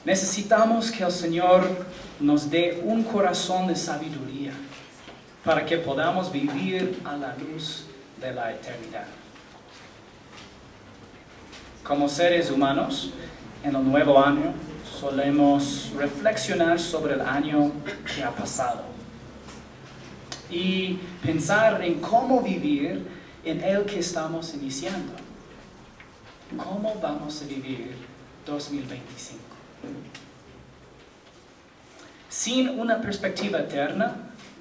Necesitamos que el Señor nos dé un corazón de sabiduría para que podamos vivir a la luz de la eternidad. Como seres humanos, en el nuevo año solemos reflexionar sobre el año que ha pasado y pensar en cómo vivir en el que estamos iniciando. ¿Cómo vamos a vivir 2025? Sin una perspectiva eterna,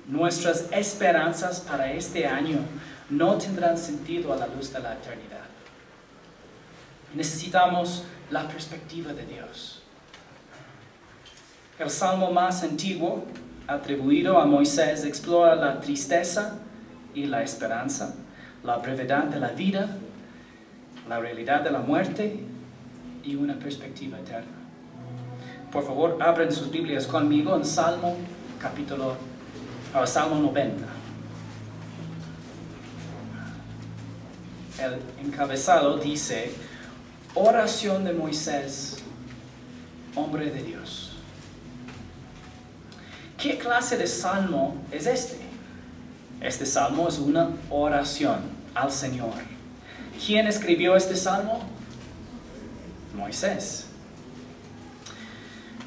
nuestras esperanzas para este año no tendrán sentido a la luz de la eternidad. Necesitamos la perspectiva de Dios. El salmo más antiguo, atribuido a Moisés, explora la tristeza y la esperanza, la brevedad de la vida, la realidad de la muerte y una perspectiva eterna. Por favor, abran sus Biblias conmigo en Salmo 90. El encabezado dice: oración de Moisés, hombre de Dios. ¿Qué clase de salmo es este? Este salmo es una oración al Señor. ¿Quién escribió este salmo? Moisés.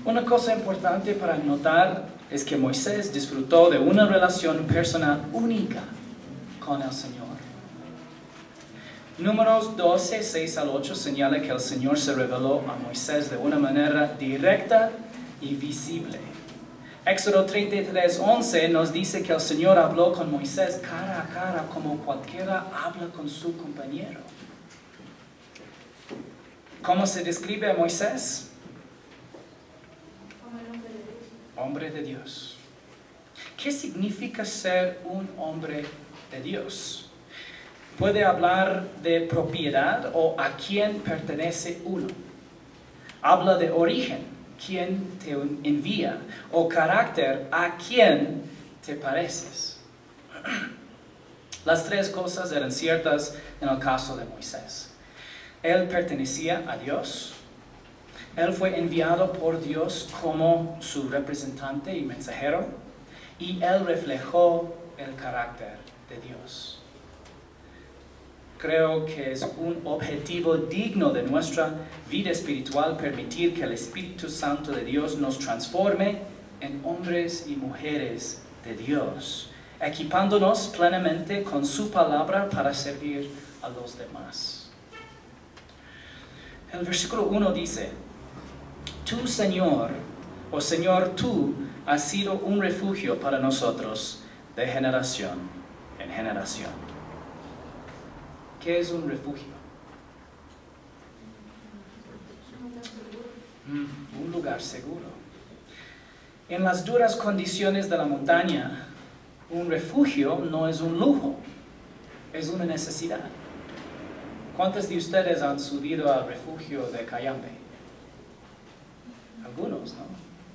Una cosa importante para notar es que Moisés disfrutó de una relación personal única con el Señor. Números 12, 6 al 8 señala que el Señor se reveló a Moisés de una manera directa y visible. Éxodo 33, 11 nos dice que el Señor habló con Moisés cara a cara como cualquiera habla con su compañero. ¿Cómo se describe a Moisés? Hombre de Dios. ¿Qué significa ser un hombre de Dios? Puede hablar de propiedad o a quién pertenece uno. Habla de origen, quién te envía, o carácter, a quién te pareces. Las tres cosas eran ciertas en el caso de Moisés. Él pertenecía a Dios. Él fue enviado por Dios como su representante y mensajero, y él reflejó el carácter de Dios. Creo que es un objetivo digno de nuestra vida espiritual permitir que el Espíritu Santo de Dios nos transforme en hombres y mujeres de Dios, equipándonos plenamente con su palabra para servir a los demás. El versículo 1 dice: Tú, Señor, o Señor, tú has sido un refugio para nosotros de generación en generación. ¿Qué es un refugio? Un lugar seguro. En las duras condiciones de la montaña, un refugio no es un lujo, es una necesidad. ¿Cuántos de ustedes han subido al refugio de Cayambe? Algunos, ¿no?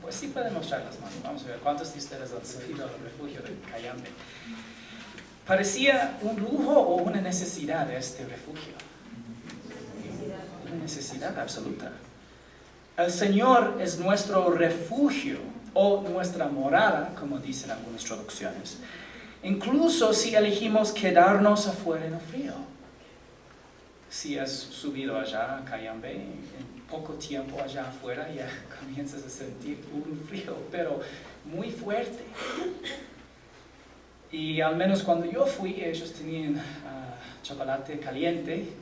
Pues sí pueden mostrar las manos. Vamos a ver cuántos de ustedes han subido al refugio de Cayambe. ¿Parecía un lujo o una necesidad este refugio? Una necesidad absoluta. El Señor es nuestro refugio o nuestra morada, como dicen algunas traducciones. Incluso si elegimos quedarnos afuera en el frío. Si has subido allá a Cayambe, en poco tiempo allá afuera ya comienzas a sentir un frío, pero muy fuerte. Y al menos cuando yo fui, ellos tenían chocolate caliente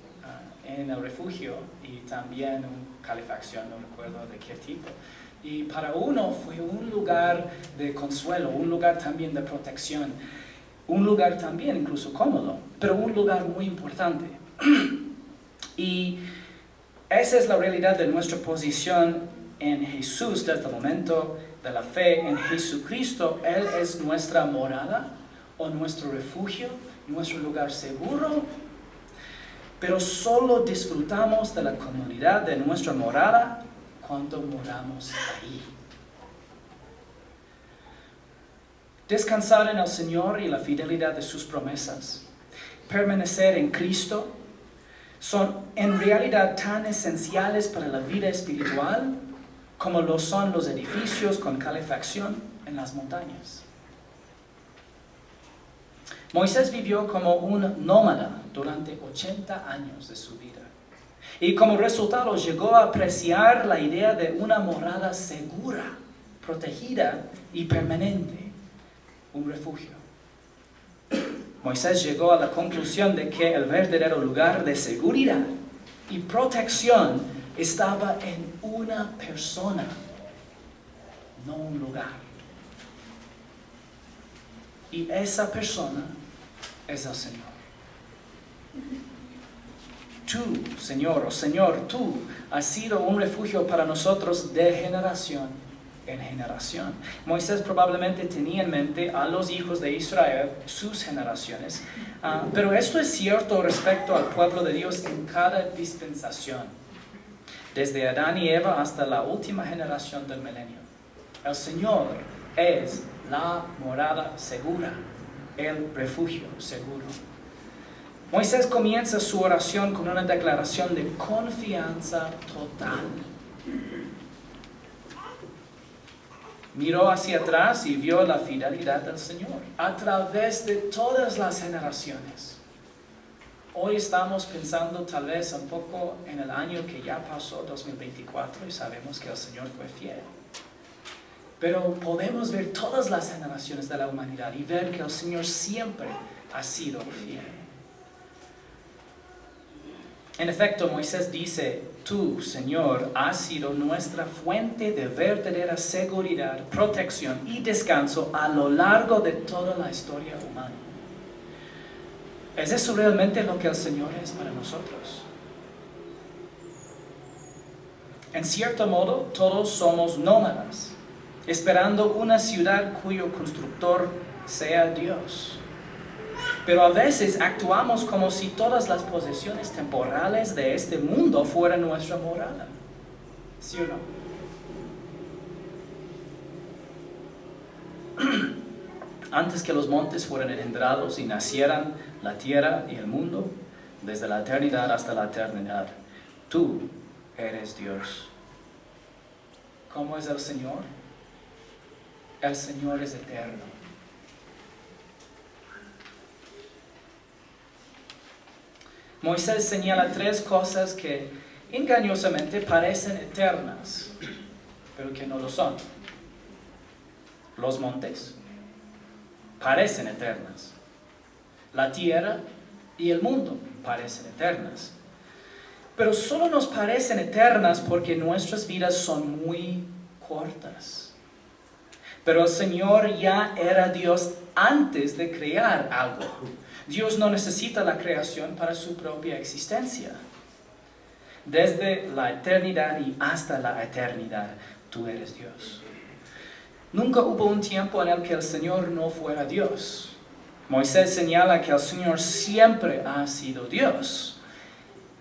en el refugio y también calefacción, no recuerdo de qué tipo. Y para uno fue un lugar de consuelo, un lugar también de protección, un lugar también incluso cómodo, pero un lugar muy importante. Y esa es la realidad de nuestra posición en Jesús desde el momento de la fe en Jesucristo. Él es nuestra morada o nuestro refugio, nuestro lugar seguro, pero solo disfrutamos de la comodidad de nuestra morada cuando moramos ahí. Descansar en el Señor y la fidelidad de sus promesas, permanecer en Cristo, son en realidad tan esenciales para la vida espiritual como lo son los edificios con calefacción en las montañas. Moisés vivió como un nómada durante 80 años de su vida. Y como resultado llegó a apreciar la idea de una morada segura, protegida y permanente, un refugio. Moisés llegó a la conclusión de que el verdadero lugar de seguridad y protección estaba en una persona, no un lugar. Y esa persona es el Señor. Tú, Señor, o Señor, tú has sido un refugio para nosotros de generación en generación. Moisés probablemente tenía en mente a los hijos de Israel, sus generaciones, pero esto es cierto respecto al pueblo de Dios en cada dispensación, desde Adán y Eva hasta la última generación del milenio. El Señor es la morada segura, el refugio seguro. Moisés comienza su oración con una declaración de confianza total. Miró hacia atrás y vio la fidelidad del Señor a través de todas las generaciones. Hoy estamos pensando tal vez un poco en el año que ya pasó, 2024, y sabemos que el Señor fue fiel. Pero podemos ver todas las generaciones de la humanidad y ver que el Señor siempre ha sido fiel. En efecto, Moisés dice, tú, Señor, has sido nuestra fuente de verdadera seguridad, protección y descanso a lo largo de toda la historia humana. ¿Es eso realmente lo que el Señor es para nosotros? En cierto modo, todos somos nómadas, esperando una ciudad cuyo constructor sea Dios. Pero a veces actuamos como si todas las posesiones temporales de este mundo fueran nuestra morada. ¿Sí o no? Antes que los montes fueran engendrados y nacieran la tierra y el mundo, desde la eternidad hasta la eternidad, tú eres Dios. ¿Cómo es el Señor? El Señor es eterno. Moisés señala tres cosas que engañosamente parecen eternas, pero que no lo son. Los montes parecen eternas. La tierra y el mundo parecen eternas. Pero solo nos parecen eternas porque nuestras vidas son muy cortas. Pero el Señor ya era Dios antes de crear algo. Dios no necesita la creación para su propia existencia. Desde la eternidad y hasta la eternidad, tú eres Dios. Nunca hubo un tiempo en el que el Señor no fuera Dios. Moisés señala que el Señor siempre ha sido Dios.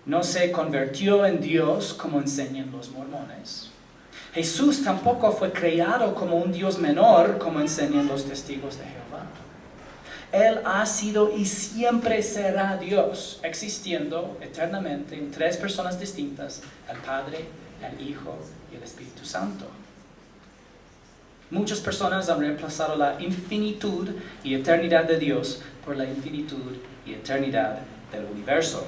No se convirtió en Dios como enseñan los mormones. Jesús tampoco fue creado como un Dios menor como enseñan los testigos de Jehová. Él ha sido y siempre será Dios, existiendo eternamente en tres personas distintas, el Padre, el Hijo y el Espíritu Santo. Muchas personas han reemplazado la infinitud y eternidad de Dios por la infinitud y eternidad del universo.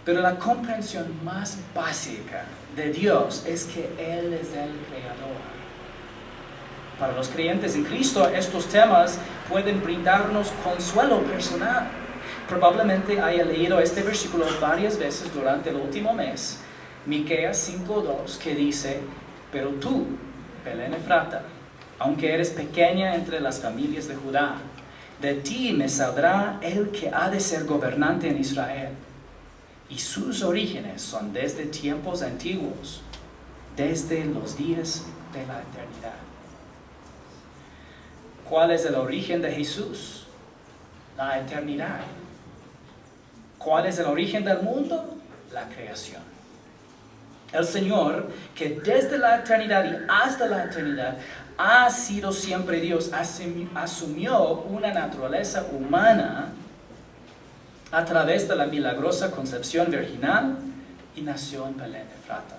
Pero la comprensión más básica de Dios es que Él es el Creador. Para los creyentes en Cristo, estos temas pueden brindarnos consuelo personal. Probablemente haya leído este versículo varias veces durante el último mes, Miqueas 5:2, que dice, pero tú, Belén Efrata, aunque eres pequeña entre las familias de Judá, de ti me saldrá el que ha de ser gobernante en Israel. Y sus orígenes son desde tiempos antiguos, desde los días de la eternidad. ¿Cuál es el origen de Jesús? La eternidad. ¿Cuál es el origen del mundo? La creación. El Señor, que desde la eternidad y hasta la eternidad ha sido siempre Dios, asumió una naturaleza humana a través de la milagrosa concepción virginal y nació en Belén Efrata.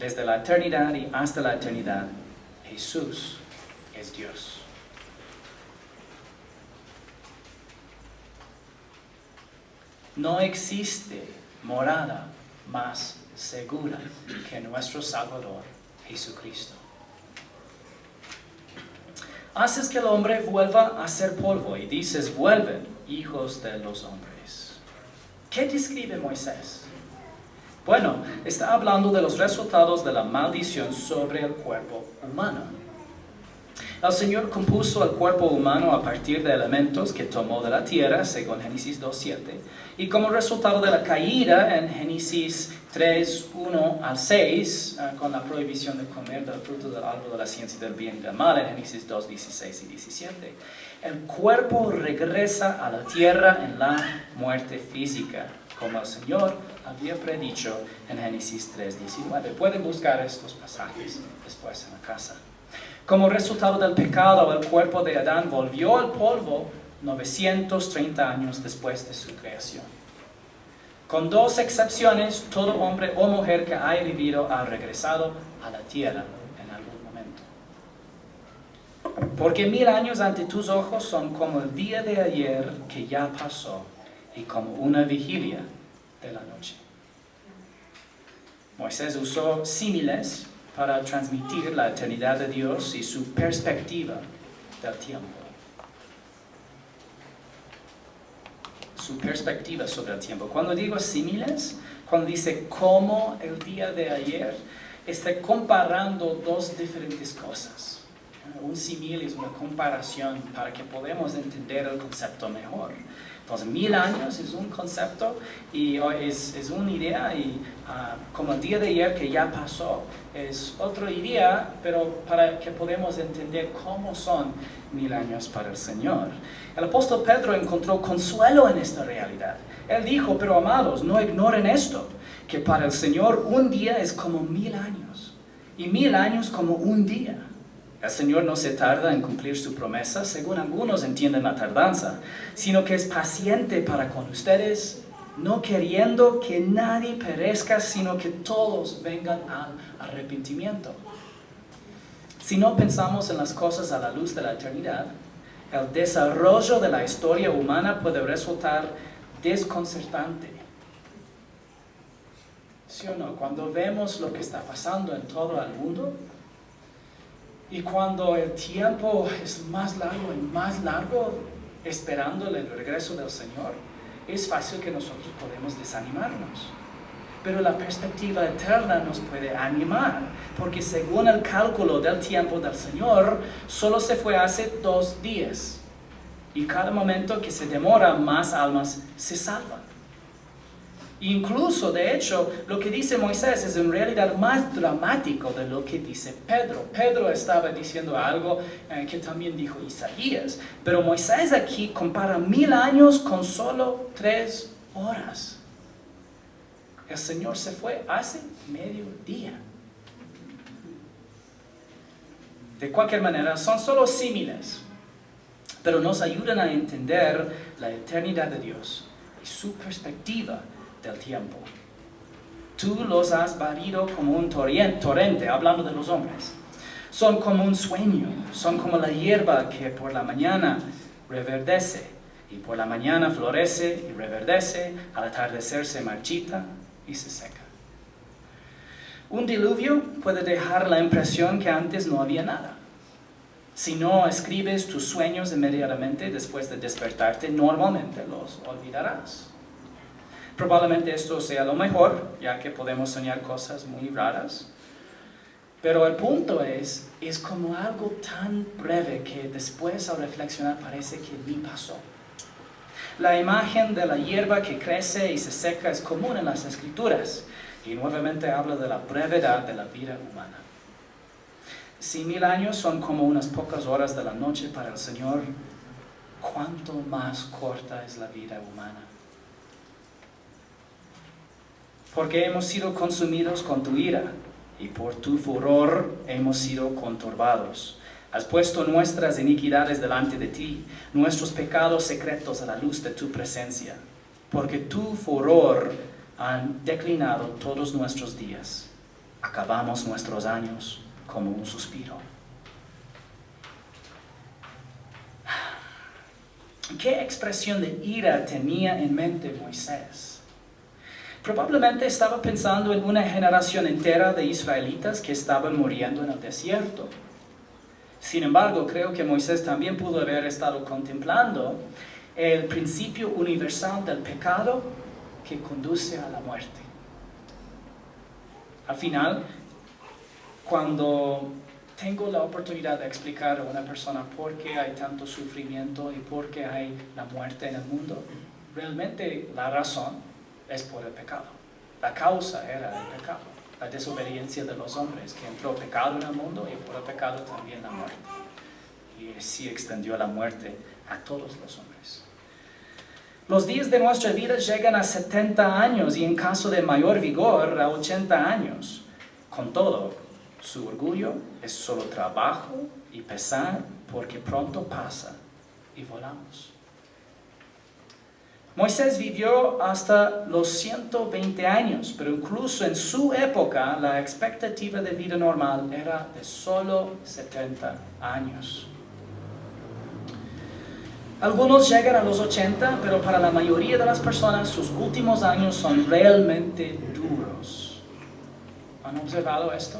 Desde la eternidad y hasta la eternidad, Jesús es Dios. No existe morada más segura que nuestro Salvador, Jesucristo. Haces que el hombre vuelva a ser polvo y dices, vuelven, hijos de los hombres. ¿Qué describe Moisés? Bueno, está hablando de los resultados de la maldición sobre el cuerpo humano. El Señor compuso el cuerpo humano a partir de elementos que tomó de la tierra, según Génesis 2:7, y como resultado de la caída en Génesis 3:1-6, con la prohibición de comer del fruto del árbol de la ciencia del bien y del mal, en Génesis 2:16 y 17, el cuerpo regresa a la tierra en la muerte física, como el Señor había predicho en Génesis 3:19. Pueden buscar estos pasajes después en la casa. Como resultado del pecado, el cuerpo de Adán volvió al polvo 930 años después de su creación. Con dos excepciones, todo hombre o mujer que haya vivido ha regresado a la tierra en algún momento. Porque 1000 años ante tus ojos son como el día de ayer que ya pasó y como una vigilia de la noche. Moisés usó símiles para transmitir la eternidad de Dios y su perspectiva del tiempo. Su perspectiva sobre el tiempo. Cuando digo símiles, cuando dice como el día de ayer, está comparando dos diferentes cosas. Un símil es una comparación para que podamos entender el concepto mejor. Entonces, 1000 años es un concepto y es una idea y como el día de ayer que ya pasó es otra idea, pero para que podamos entender cómo son 1000 años para el Señor. El apóstol Pedro encontró consuelo en esta realidad. Él dijo, pero amados, no ignoren esto, que para el Señor un día es como 1000 años y 1000 años como un día. El Señor no se tarda en cumplir su promesa, según algunos entienden la tardanza, sino que es paciente para con ustedes, no queriendo que nadie perezca, sino que todos vengan al arrepentimiento. Si no pensamos en las cosas a la luz de la eternidad, el desarrollo de la historia humana puede resultar desconcertante. ¿Sí o no? Cuando vemos lo que está pasando en todo el mundo, y cuando el tiempo es más largo, esperando el regreso del Señor, es fácil que nosotros podemos desanimarnos. Pero la perspectiva eterna nos puede animar, porque según el cálculo del tiempo del Señor, solo se fue hace 2 días. Y cada momento que se demora, más almas se salvan. Incluso, de hecho, lo que dice Moisés es en realidad más dramático de lo que dice Pedro. Pedro estaba diciendo algo que también dijo Isaías. Pero Moisés aquí compara 1000 años con solo 3 horas. El Señor se fue hace mediodía. De cualquier manera, son solo símiles, pero nos ayudan a entender la eternidad de Dios y su perspectiva del tiempo. Tú los has barrido como un torrente, hablando de los hombres. Son como un sueño, son como la hierba que por la mañana reverdece, y por la mañana florece y reverdece, al atardecer se marchita y se seca. Un diluvio puede dejar la impresión que antes no había nada. Si no escribes tus sueños inmediatamente después de despertarte, normalmente los olvidarás. Probablemente esto sea lo mejor, ya que podemos soñar cosas muy raras. Pero el punto es como algo tan breve que después al reflexionar parece que ni pasó. La imagen de la hierba que crece y se seca es común en las Escrituras y nuevamente habla de la brevedad de la vida humana. Si 1000 años son como unas pocas horas de la noche para el Señor, ¿cuánto más corta es la vida humana? Porque hemos sido consumidos con tu ira, y por tu furor hemos sido conturbados. Has puesto nuestras iniquidades delante de ti, nuestros pecados secretos a la luz de tu presencia, porque tu furor han declinado todos nuestros días. acabamos nuestros años como un suspiro. ¿Qué expresión de ira tenía en mente Moisés? Probablemente estaba pensando en una generación entera de israelitas que estaban muriendo en el desierto. Sin embargo, creo que Moisés también pudo haber estado contemplando el principio universal del pecado que conduce a la muerte. Al final, cuando tengo la oportunidad de explicar a una persona por qué hay tanto sufrimiento y por qué hay la muerte en el mundo, realmente la razón es por el pecado. La causa era el pecado, la desobediencia de los hombres, que entró pecado en el mundo y por el pecado también la muerte. Y así extendió la muerte a todos los hombres. Los días de nuestra vida llegan a 70 años y en caso de mayor vigor a 80 años. Con todo, su orgullo es solo trabajo y pesar porque pronto pasa y volamos. Moisés vivió hasta los 120 años, pero incluso en su época la expectativa de vida normal era de solo 70 años. Algunos llegan a los 80, pero para la mayoría de las personas sus últimos años son realmente duros. ¿Han observado esto?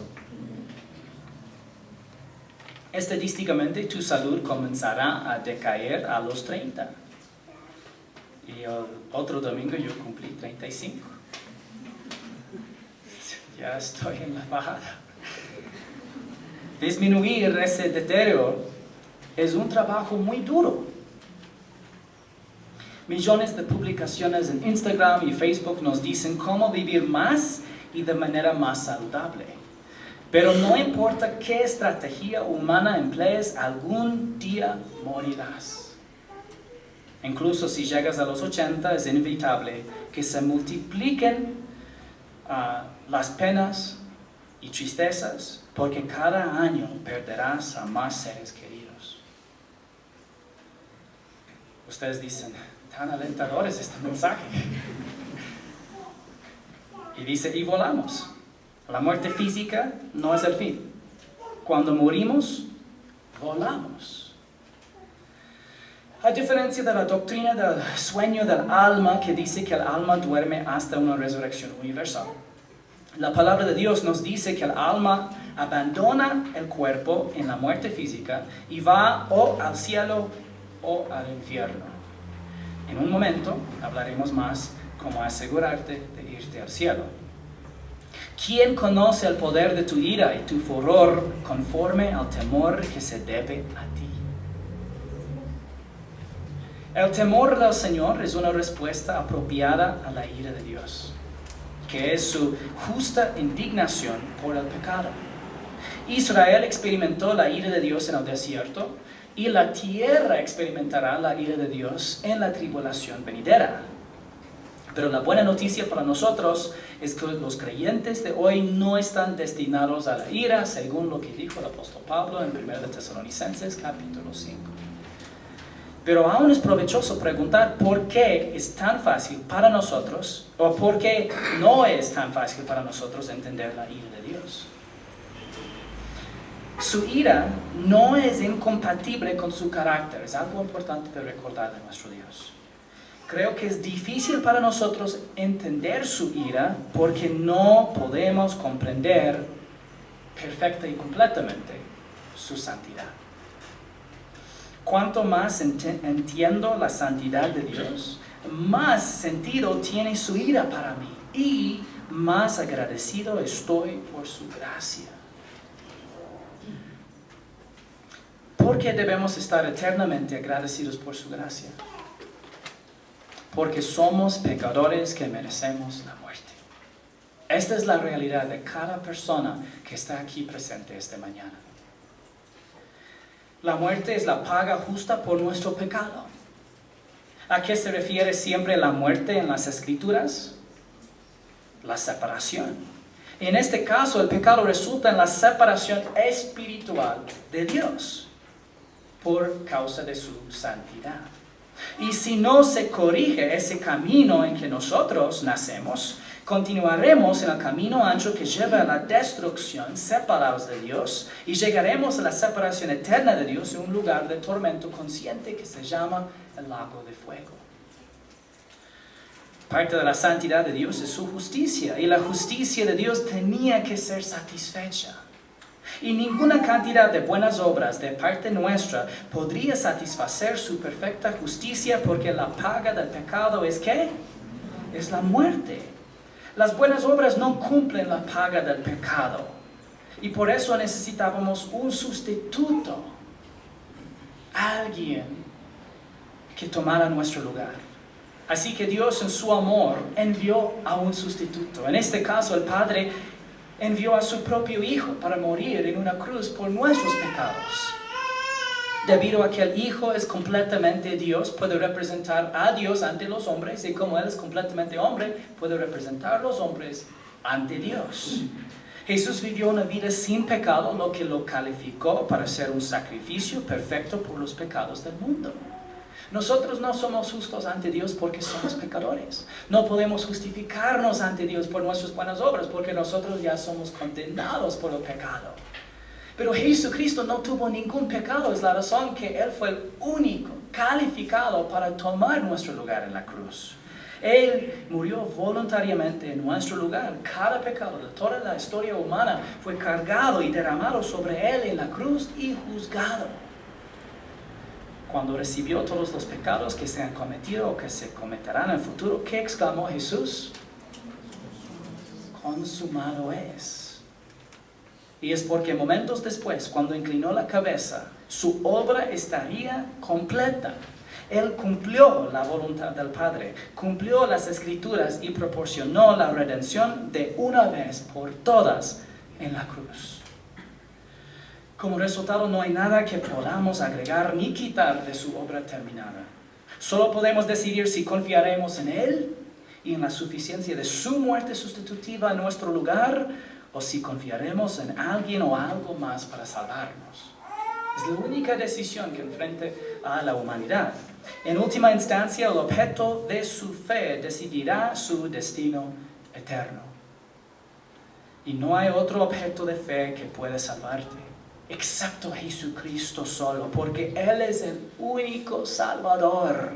Estadísticamente, tu salud comenzará a decaer a los 30. Y el otro domingo yo cumplí 35. Ya estoy en la bajada. Disminuir ese deterioro es un trabajo muy duro. Millones de publicaciones en Instagram y Facebook nos dicen cómo vivir más y de manera más saludable. Pero no importa qué estrategia humana emplees, algún día morirás. Incluso si llegas a los 80, es inevitable que se multipliquen las penas y tristezas, porque cada año perderás a más seres queridos. Ustedes dicen, tan alentador es este mensaje. Y dice, y volamos. La muerte física no es el fin. Cuando morimos, volamos. A diferencia de la doctrina del sueño del alma, que dice que el alma duerme hasta una resurrección universal, la palabra de Dios nos dice que el alma abandona el cuerpo en la muerte física y va o al cielo o al infierno. En un momento hablaremos más cómo asegurarte de irte al cielo. ¿Quién conoce el poder de tu ira y tu furor conforme al temor que se debe a ti? El temor del Señor es una respuesta apropiada a la ira de Dios, que es su justa indignación por el pecado. Israel experimentó la ira de Dios en el desierto y la tierra experimentará la ira de Dios en la tribulación venidera. Pero la buena noticia para nosotros es que los creyentes de hoy no están destinados a la ira, según lo que dijo el apóstol Pablo en 1 Tesalonicenses capítulo 5. Pero aún es provechoso preguntar por qué es tan fácil para nosotros, o por qué no es tan fácil para nosotros entender la ira de Dios. Su ira no es incompatible con su carácter, es algo importante de recordar de nuestro Dios. Creo que es difícil para nosotros entender su ira porque no podemos comprender perfecta y completamente su santidad. Cuanto más entiendo la santidad de Dios, más sentido tiene su ira para mí y más agradecido estoy por su gracia. ¿Por qué debemos estar eternamente agradecidos por su gracia? Porque somos pecadores que merecemos la muerte. Esta es la realidad de cada persona que está aquí presente esta mañana. La muerte es la paga justa por nuestro pecado. ¿A qué se refiere siempre la muerte en las Escrituras? La separación. En este caso, el pecado resulta en la separación espiritual de Dios por causa de su santidad. Y si no se corrige ese camino en que nosotros nacemos, Continuaremos en el camino ancho que lleva a la destrucción, separados de Dios, y llegaremos a la separación eterna de Dios en un lugar de tormento consciente que se llama el lago de fuego. Parte de la santidad de Dios es su justicia, y la justicia de Dios tenía que ser satisfecha. Y ninguna cantidad de buenas obras de parte nuestra podría satisfacer su perfecta justicia, porque la paga del pecado es ¿qué? Es la muerte. Las buenas obras no cumplen la paga del pecado. Y por eso necesitábamos un sustituto. Alguien que tomara nuestro lugar. Así que Dios en su amor envió a un sustituto. En este caso el Padre envió a su propio Hijo para morir en una cruz por nuestros pecados. Debido a que el Hijo es completamente Dios, puede representar a Dios ante los hombres, y como Él es completamente hombre, puede representar a los hombres ante Dios. Jesús vivió una vida sin pecado, lo que lo calificó para ser un sacrificio perfecto por los pecados del mundo. Nosotros no somos justos ante Dios porque somos pecadores. No podemos justificarnos ante Dios por nuestras buenas obras, porque nosotros ya somos condenados por el pecado. Pero Jesucristo no tuvo ningún pecado, es la razón que Él fue el único calificado para tomar nuestro lugar en la cruz. Él murió voluntariamente en nuestro lugar. Cada pecado de toda la historia humana fue cargado y derramado sobre Él en la cruz y juzgado. Cuando recibió todos los pecados que se han cometido o que se cometerán en el futuro, ¿qué exclamó Jesús? Consumado es. Y es porque momentos después, cuando inclinó la cabeza, su obra estaría completa. Él cumplió la voluntad del Padre, cumplió las Escrituras y proporcionó la redención de una vez por todas en la cruz. Como resultado, no hay nada que podamos agregar ni quitar de su obra terminada. Solo podemos decidir si confiaremos en Él y en la suficiencia de su muerte sustitutiva en nuestro lugar, o si confiaremos en alguien o algo más para salvarnos. Es la única decisión que enfrenta a la humanidad. En última instancia, el objeto de su fe decidirá su destino eterno. Y no hay otro objeto de fe que pueda salvarte, excepto Jesucristo solo, porque Él es el único Salvador.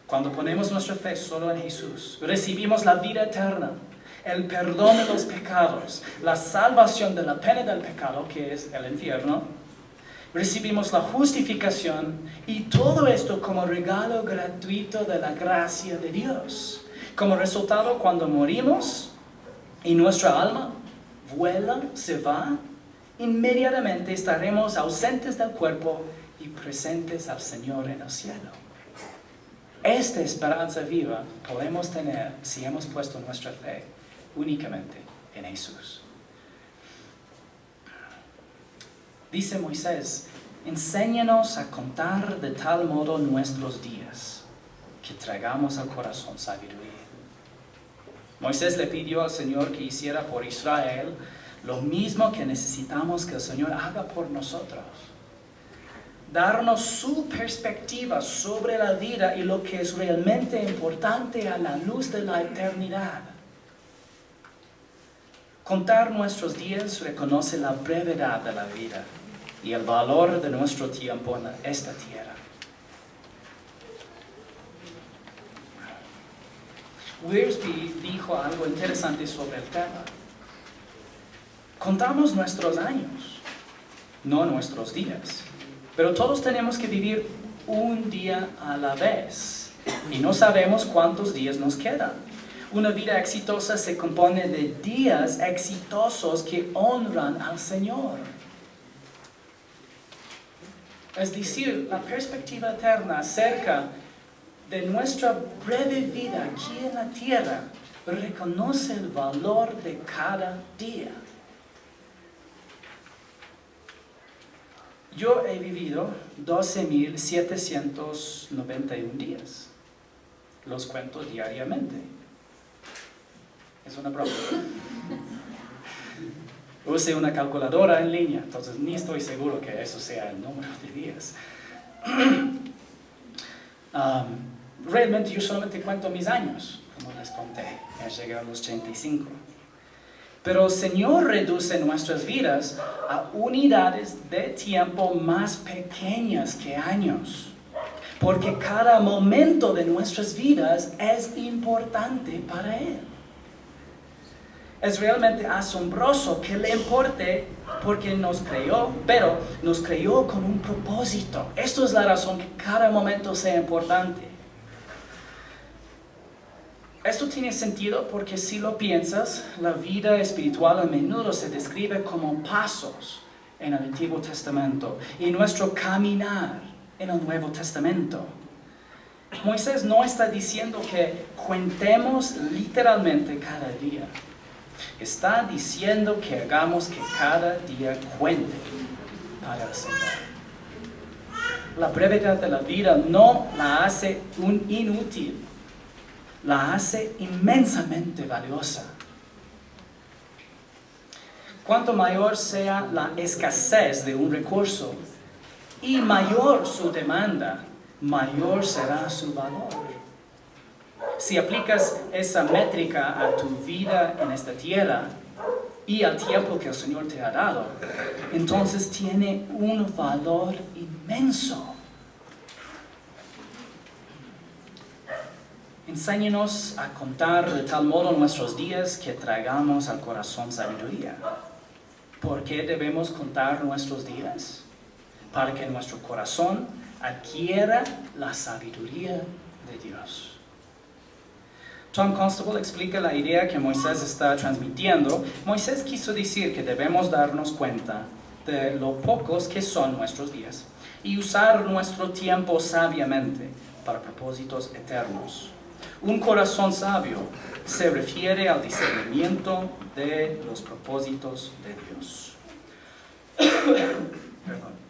Cuando ponemos nuestra fe solo en Jesús, recibimos la vida eterna, el perdón de los pecados, la salvación de la pena del pecado, que es el infierno. Recibimos la justificación, y todo esto como regalo gratuito de la gracia de Dios. Como resultado, cuando morimos y nuestra alma vuela, se va, inmediatamente estaremos ausentes del cuerpo y presentes al Señor en el cielo. Esta esperanza viva podemos tener si hemos puesto nuestra fe únicamente en Jesús. Dice Moisés: enséñanos a contar de tal modo nuestros días, que traigamos al corazón sabiduría. Moisés le pidió al Señor que hiciera por Israel lo mismo que necesitamos que el Señor haga por nosotros. Darnos su perspectiva sobre la vida y lo que es realmente importante a la luz de la eternidad. Contar nuestros días reconoce la brevedad de la vida y el valor de nuestro tiempo en esta tierra. Wiersbe dijo algo interesante sobre el tema. Contamos nuestros años, no nuestros días. Pero todos tenemos que vivir un día a la vez. Y no sabemos cuántos días nos quedan. Una vida exitosa se compone de días exitosos que honran al Señor. Es decir, la perspectiva eterna acerca de nuestra breve vida aquí en la tierra reconoce el valor de cada día. Yo he vivido 12,791 días. Los cuento diariamente. Es una broma. Usé una calculadora en línea, entonces ni estoy seguro que eso sea el número de días. Realmente yo solamente cuento mis años. como les conté, ya llegué a los 85. Pero el Señor reduce nuestras vidas a unidades de tiempo más pequeñas que años, porque cada momento de nuestras vidas es importante para Él. Es realmente asombroso que le importe porque nos creó, pero nos creó con un propósito. Esto es la razón que cada momento sea importante. Esto tiene sentido porque si lo piensas, la vida espiritual a menudo se describe como pasos en el Antiguo Testamento y nuestro caminar en el Nuevo Testamento. Moisés no está diciendo que cuentemos literalmente cada día. Está diciendo que hagamos que cada día cuente para el Señor. La brevedad de la vida no la hace un inútil, la hace inmensamente valiosa. Cuanto mayor sea la escasez de un recurso y mayor su demanda, mayor será su valor. Si aplicas esa métrica a tu vida en esta tierra y al tiempo que el Señor te ha dado, entonces tiene un valor inmenso. Enséñanos a contar de tal modo nuestros días que traigamos al corazón sabiduría. ¿Por qué debemos contar nuestros días? Para que nuestro corazón adquiera la sabiduría de Dios. Tom Constable explica la idea que Moisés está transmitiendo. Moisés quiso decir que debemos darnos cuenta de lo pocos que son nuestros días y usar nuestro tiempo sabiamente para propósitos eternos. Un corazón sabio se refiere al discernimiento de los propósitos de Dios. Perdón.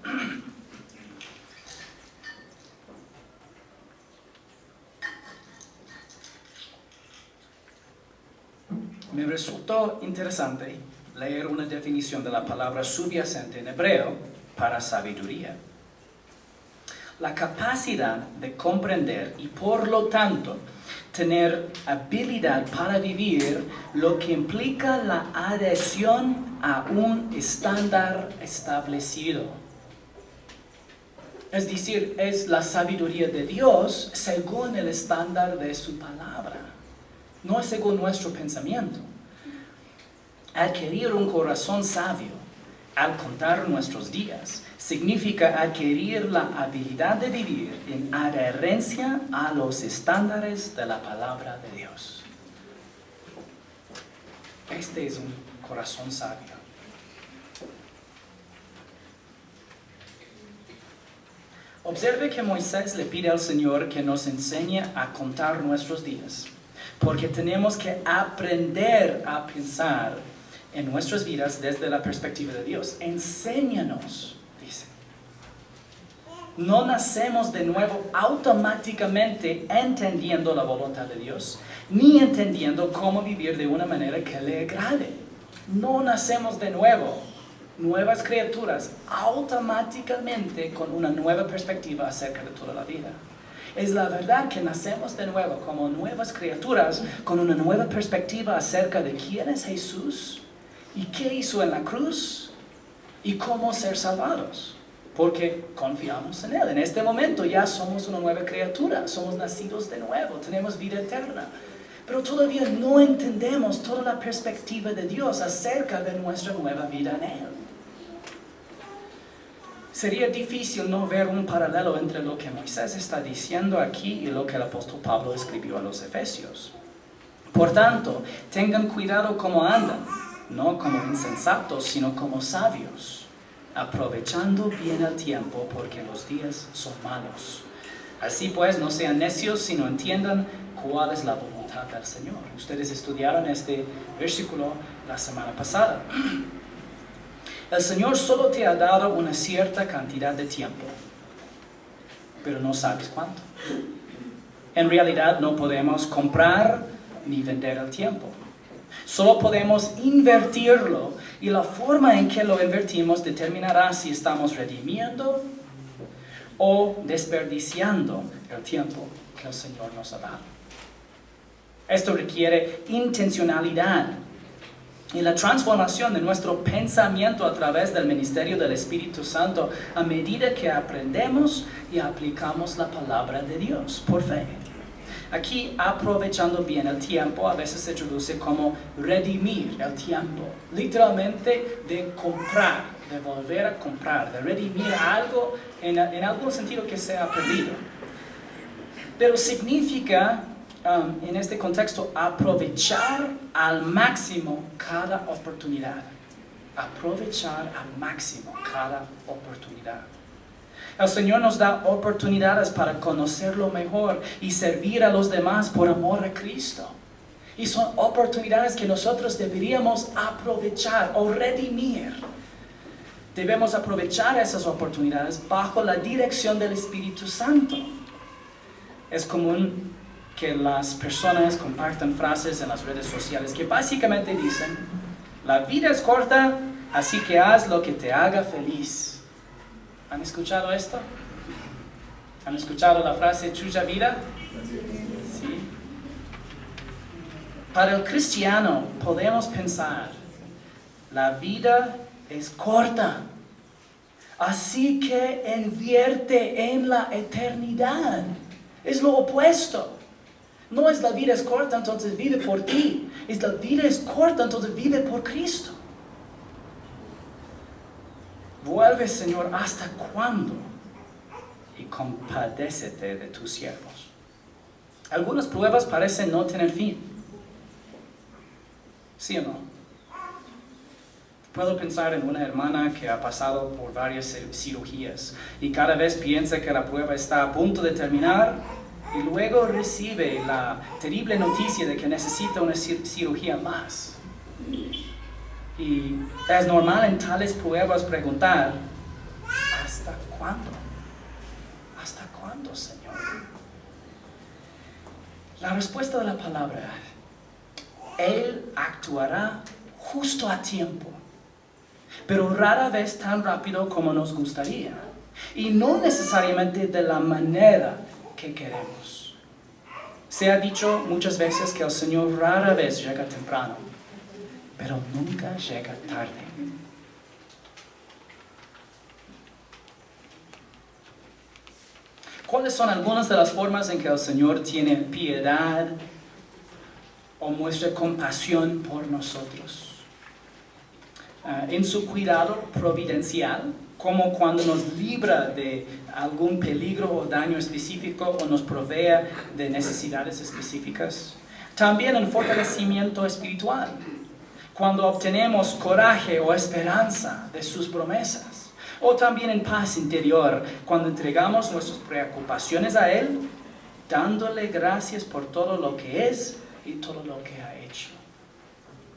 Me resultó interesante leer una definición de la palabra subyacente en hebreo para sabiduría. La capacidad de comprender y por lo tanto tener habilidad para vivir lo que implica la adhesión a un estándar establecido. Es decir, es la sabiduría de Dios según el estándar de su palabra. No es según nuestro pensamiento. Adquirir un corazón sabio al contar nuestros días significa adquirir la habilidad de vivir en adherencia a los estándares de la palabra de Dios. Este es un corazón sabio. Observe que Moisés le pide al Señor que nos enseñe a contar nuestros días, porque tenemos que aprender a pensar en nuestras vidas desde la perspectiva de Dios. Enséñanos, dice. No nacemos de nuevo automáticamente entendiendo la voluntad de Dios, ni entendiendo cómo vivir de una manera que le agrade. No nacemos de nuevo, nuevas criaturas, automáticamente con una nueva perspectiva acerca de toda la vida. Es la verdad que nacemos de nuevo como nuevas criaturas con una nueva perspectiva acerca de quién es Jesús y qué hizo en la cruz y cómo ser salvados. Porque confiamos en Él. En este momento ya somos una nueva criatura, somos nacidos de nuevo, tenemos vida eterna. Pero todavía no entendemos toda la perspectiva de Dios acerca de nuestra nueva vida en Él. Sería difícil no ver un paralelo entre lo que Moisés está diciendo aquí y lo que el apóstol Pablo escribió a los Efesios. Por tanto, tengan cuidado cómo andan, no como insensatos, sino como sabios, aprovechando bien el tiempo porque los días son malos. Así pues, no sean necios, sino entiendan cuál es la voluntad del Señor. Ustedes estudiaron este versículo la semana pasada. El Señor solo te ha dado una cierta cantidad de tiempo, pero no sabes cuánto. En realidad no podemos comprar ni vender el tiempo. Solo podemos invertirlo y la forma en que lo invertimos determinará si estamos redimiendo o desperdiciando el tiempo que el Señor nos ha dado. Esto requiere intencionalidad y la transformación de nuestro pensamiento a través del ministerio del Espíritu Santo a medida que aprendemos y aplicamos la palabra de Dios por fe. Aquí, aprovechando bien el tiempo, a veces se traduce como redimir el tiempo. Literalmente de comprar, de volver a comprar, de redimir algo en algún sentido que se ha perdido. Pero significa, en este contexto, aprovechar al máximo cada oportunidad. Aprovechar al máximo cada oportunidad. El Señor nos da oportunidades para conocerlo mejor y servir a los demás por amor a Cristo. Y son oportunidades que nosotros deberíamos aprovechar o redimir. Debemos aprovechar esas oportunidades bajo la dirección del Espíritu Santo. Es común que las personas compartan frases en las redes sociales que básicamente dicen: la vida es corta, así que haz lo que te haga feliz. ¿Han escuchado esto? ¿Han escuchado la frase chucha vida? Sí. Para el cristiano podemos pensar: la vida es corta, así que invierte en la eternidad. Es lo opuesto. No es la vida es corta, entonces vive por ti. Es la vida es corta, entonces vive por Cristo. Vuelve, Señor, ¿hasta cuándo? Y compadécete de tus siervos. Algunas pruebas parecen no tener fin. ¿Sí o no? Puedo pensar en una hermana que ha pasado por varias cirugías y cada vez piensa que la prueba está a punto de terminar y luego recibe la terrible noticia de que necesita una cirugía más. Y es normal en tales pruebas preguntar: ¿hasta cuándo? ¿Hasta cuándo, Señor? La respuesta de la palabra: Él actuará justo a tiempo, pero rara vez tan rápido como nos gustaría, y no necesariamente de la manera que queremos. Se ha dicho muchas veces que el Señor rara vez llega temprano, pero nunca llega tarde. ¿Cuáles son algunas de las formas en que el Señor tiene piedad o muestra compasión por nosotros? En su cuidado providencial, como cuando nos libra de algún peligro o daño específico o nos provee de necesidades específicas. También en fortalecimiento espiritual, cuando obtenemos coraje o esperanza de sus promesas. O también en paz interior, cuando entregamos nuestras preocupaciones a Él, dándole gracias por todo lo que es y todo lo que ha hecho.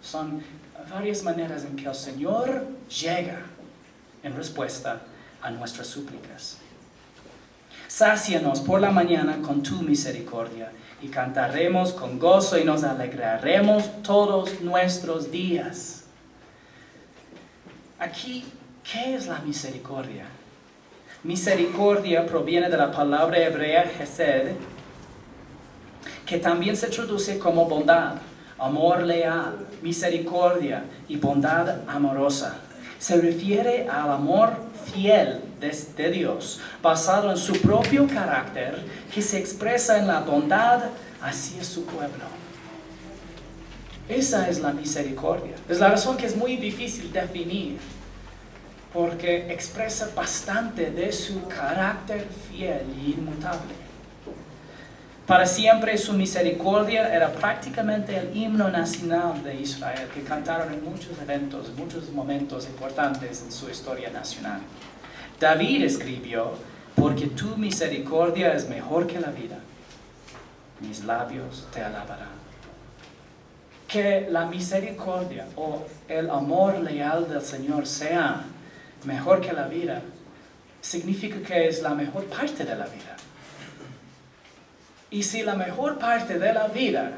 Son varias maneras en que el Señor llega en respuesta a nuestras súplicas. Sácianos por la mañana con tu misericordia y cantaremos con gozo y nos alegraremos todos nuestros días. Aquí, ¿qué es la misericordia? Misericordia proviene de la palabra hebrea hesed, que también se traduce como bondad, amor leal, misericordia y bondad amorosa. Se refiere al amor fiel de Dios, basado en su propio carácter, que se expresa en la bondad hacia su pueblo. Esa es la misericordia. Es la razón que es muy difícil definir, porque expresa bastante de su carácter fiel y inmutable. Para siempre su misericordia era prácticamente el himno nacional de Israel, que cantaron en muchos eventos, muchos momentos importantes en su historia nacional. David escribió: porque tu misericordia es mejor que la vida, mis labios te alabarán. Que la misericordia o el amor leal del Señor sea mejor que la vida, significa que es la mejor parte de la vida. Y si la mejor parte de la vida,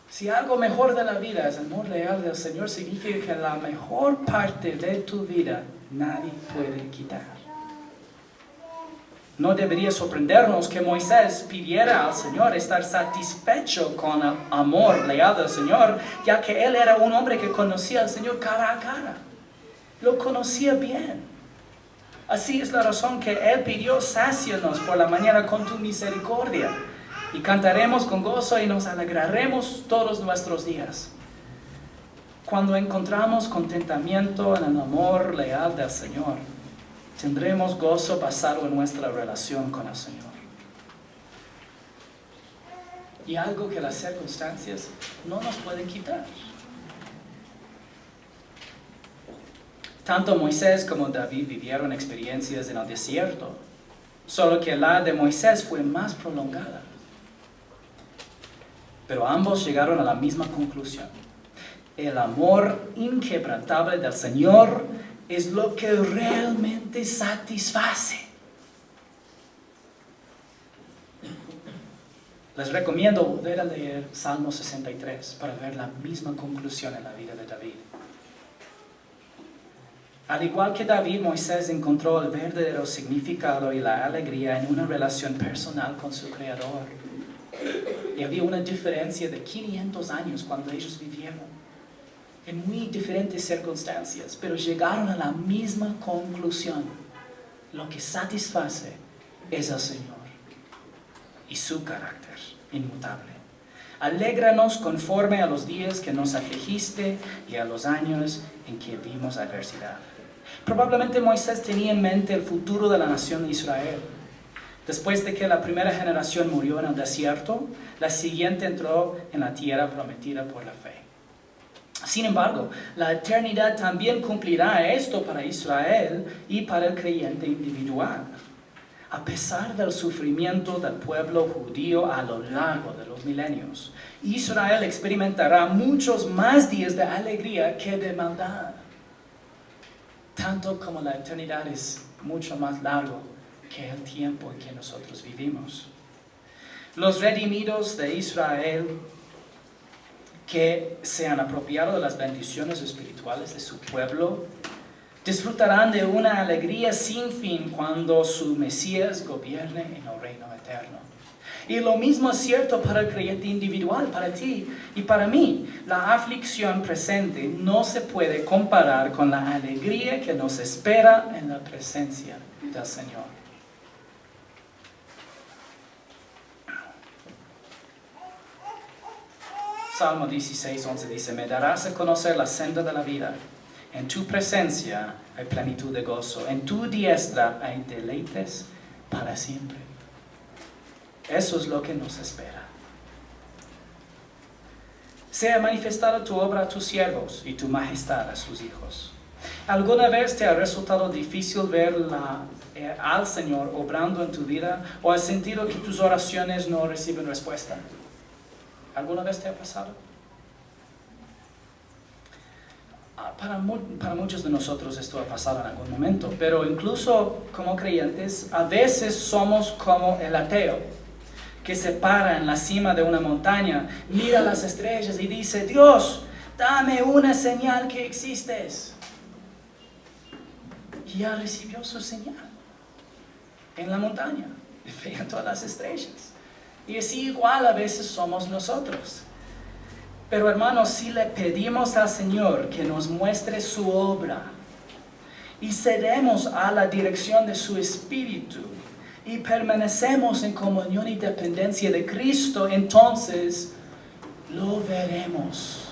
si algo mejor de la vida es el amor leal del Señor, significa que la mejor parte de tu vida nadie puede quitar. No debería sorprendernos que Moisés pidiera al Señor estar satisfecho con el amor leal del Señor, ya que él era un hombre que conocía al Señor cara a cara. Lo conocía bien. Así es la razón que él pidió: sácianos por la mañana con tu misericordia, y cantaremos con gozo y nos alegraremos todos nuestros días. Cuando encontramos contentamiento en el amor leal del Señor, tendremos gozo basado en nuestra relación con el Señor. Y algo que las circunstancias no nos pueden quitar. Tanto Moisés como David vivieron experiencias en el desierto, solo que la de Moisés fue más prolongada. Pero ambos llegaron a la misma conclusión: el amor inquebrantable del Señor es lo que realmente satisface. Les recomiendo volver a leer Salmo 63 para ver la misma conclusión en la vida de David. Al igual que David, Moisés encontró el verdadero significado y la alegría en una relación personal con su Creador. Y había una diferencia de 500 años cuando ellos vivieron en muy diferentes circunstancias, pero llegaron a la misma conclusión: lo que satisface es el Señor y su carácter inmutable. Alégranos conforme a los días que nos afligiste y a los años en que vimos adversidad. Probablemente Moisés tenía en mente el futuro de la nación de Israel. Después de que la primera generación murió en el desierto, la siguiente entró en la tierra prometida por la fe. Sin embargo, la eternidad también cumplirá esto para Israel y para el creyente individual. A pesar del sufrimiento del pueblo judío a lo largo de los milenios, Israel experimentará muchos más días de alegría que de maldad. Tanto como la eternidad es mucho más largo que el tiempo en que nosotros vivimos. Los redimidos de Israel, que se han apropiado de las bendiciones espirituales de su pueblo, disfrutarán de una alegría sin fin cuando su Mesías gobierne en el reino eterno. Y lo mismo es cierto para el creyente individual, para ti y para mí. La aflicción presente no se puede comparar con la alegría que nos espera en la presencia del Señor. Salmo 16:11 dice: me darás a conocer la senda de la vida. En tu presencia hay plenitud de gozo. En tu diestra hay deleites para siempre. Eso es lo que nos espera. Sea manifestada tu obra a tus siervos y tu majestad a sus hijos. ¿Alguna vez te ha resultado difícil ver al Señor obrando en tu vida, o has sentido que tus oraciones no reciben respuesta? ¿Alguna vez te ha pasado? Para muchos de nosotros esto ha pasado en algún momento, pero incluso como creyentes, a veces somos como el ateo, que se para en la cima de una montaña, mira las estrellas y dice: Dios, dame una señal que existes. Y ya recibió su señal en la montaña, veía todas las estrellas. Y así igual a veces somos nosotros. Pero hermanos, si le pedimos al Señor que nos muestre su obra y cedemos a la dirección de su Espíritu y permanecemos en comunión y dependencia de Cristo, entonces lo veremos.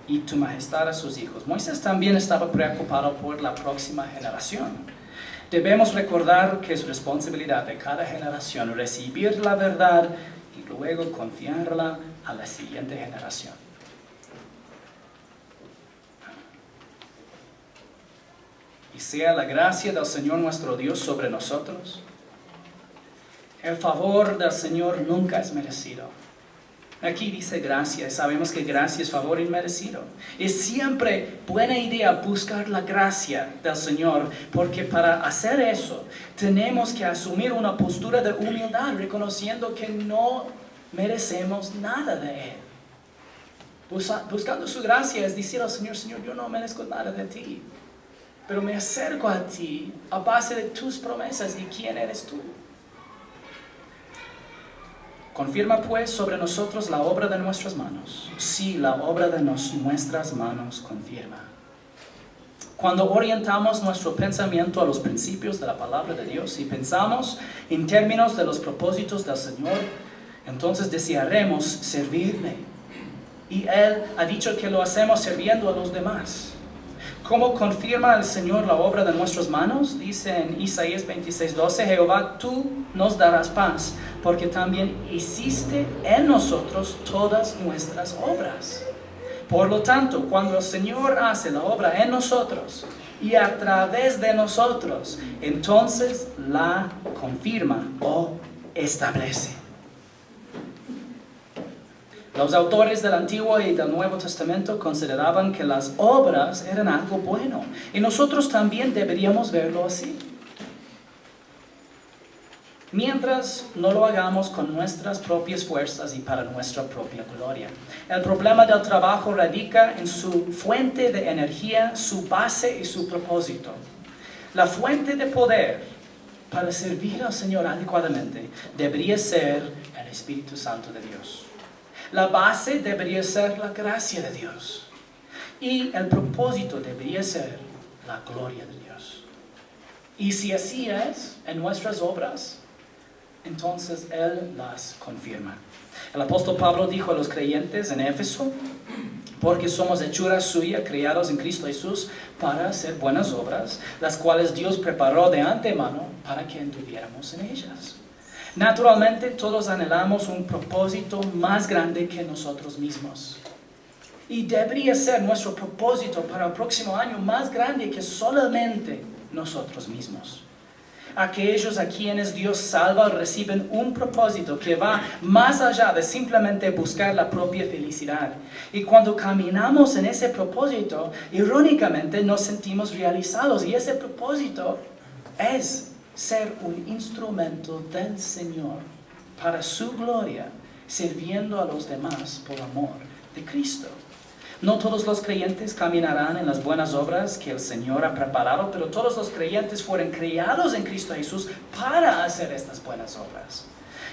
Y tu majestad a sus hijos. Moisés también estaba preocupado por la próxima generación. Debemos recordar que es responsabilidad de cada generación recibir la verdad y luego confiarla a la siguiente generación. Y sea la gracia del Señor nuestro Dios sobre nosotros. El favor del Señor nunca es merecido. Aquí dice gracia, y sabemos que gracia es favor inmerecido. Es siempre buena idea buscar la gracia del Señor, porque para hacer eso tenemos que asumir una postura de humildad, reconociendo que no merecemos nada de Él. Buscando su gracia es decir al Señor: Señor, yo no merezco nada de ti, pero me acerco a ti a base de tus promesas y quién eres tú. Confirma pues sobre nosotros la obra de nuestras manos. Sí, la obra de nuestras manos confirma. Cuando orientamos nuestro pensamiento a los principios de la palabra de Dios y pensamos en términos de los propósitos del Señor, entonces desearemos servirle. Y Él ha dicho que lo hacemos sirviendo a los demás. ¿Cómo confirma el Señor la obra de nuestras manos? Dice en Isaías 26:12, Jehová, tú nos darás paz, porque también hiciste en nosotros todas nuestras obras. Por lo tanto, cuando el Señor hace la obra en nosotros y a través de nosotros, entonces la confirma o establece. Los autores del Antiguo y del Nuevo Testamento consideraban que las obras eran algo bueno, y nosotros también deberíamos verlo así. Mientras no lo hagamos con nuestras propias fuerzas y para nuestra propia gloria. El problema del trabajo radica en su fuente de energía, su base y su propósito. La fuente de poder para servir al Señor adecuadamente debería ser el Espíritu Santo de Dios. La base debería ser la gracia de Dios. Y el propósito debería ser la gloria de Dios. Y si así es en nuestras obras, entonces Él las confirma. El apóstol Pablo dijo a los creyentes en Éfeso, porque somos hechura suya, creados en Cristo Jesús, para hacer buenas obras, las cuales Dios preparó de antemano para que anduviéramos en ellas. Naturalmente, todos anhelamos un propósito más grande que nosotros mismos. Y debería ser nuestro propósito para el próximo año más grande que solamente nosotros mismos. Aquellos a quienes Dios salva reciben un propósito que va más allá de simplemente buscar la propia felicidad. Y cuando caminamos en ese propósito, irónicamente nos sentimos realizados. Y ese propósito es ser un instrumento del Señor para su gloria, sirviendo a los demás por amor de Cristo. No todos los creyentes caminarán en las buenas obras que el Señor ha preparado, pero todos los creyentes fueron creados en Cristo Jesús para hacer estas buenas obras.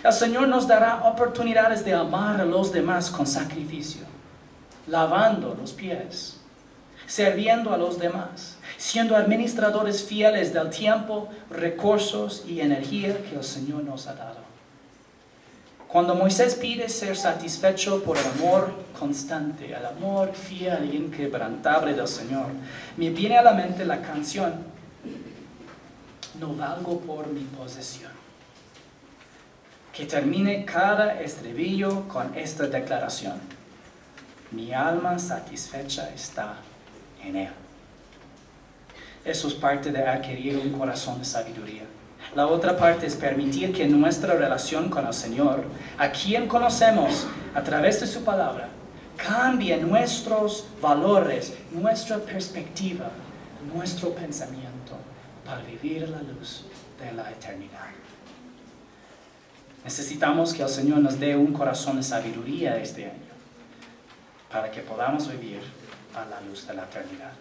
El Señor nos dará oportunidades de amar a los demás con sacrificio, lavando los pies, sirviendo a los demás, siendo administradores fieles del tiempo, recursos y energía que el Señor nos ha dado. Cuando Moisés pide ser satisfecho por el amor constante, el amor fiel y inquebrantable del Señor, me viene a la mente la canción No valgo por mi posesión, que termine cada estribillo con esta declaración: mi alma satisfecha está en Él. Eso es parte de adquirir un corazón de sabiduría. La otra parte es permitir que nuestra relación con el Señor, a quien conocemos a través de su palabra, cambie nuestros valores, nuestra perspectiva, nuestro pensamiento para vivir a la luz de la eternidad. Necesitamos que el Señor nos dé un corazón de sabiduría este año para que podamos vivir a la luz de la eternidad.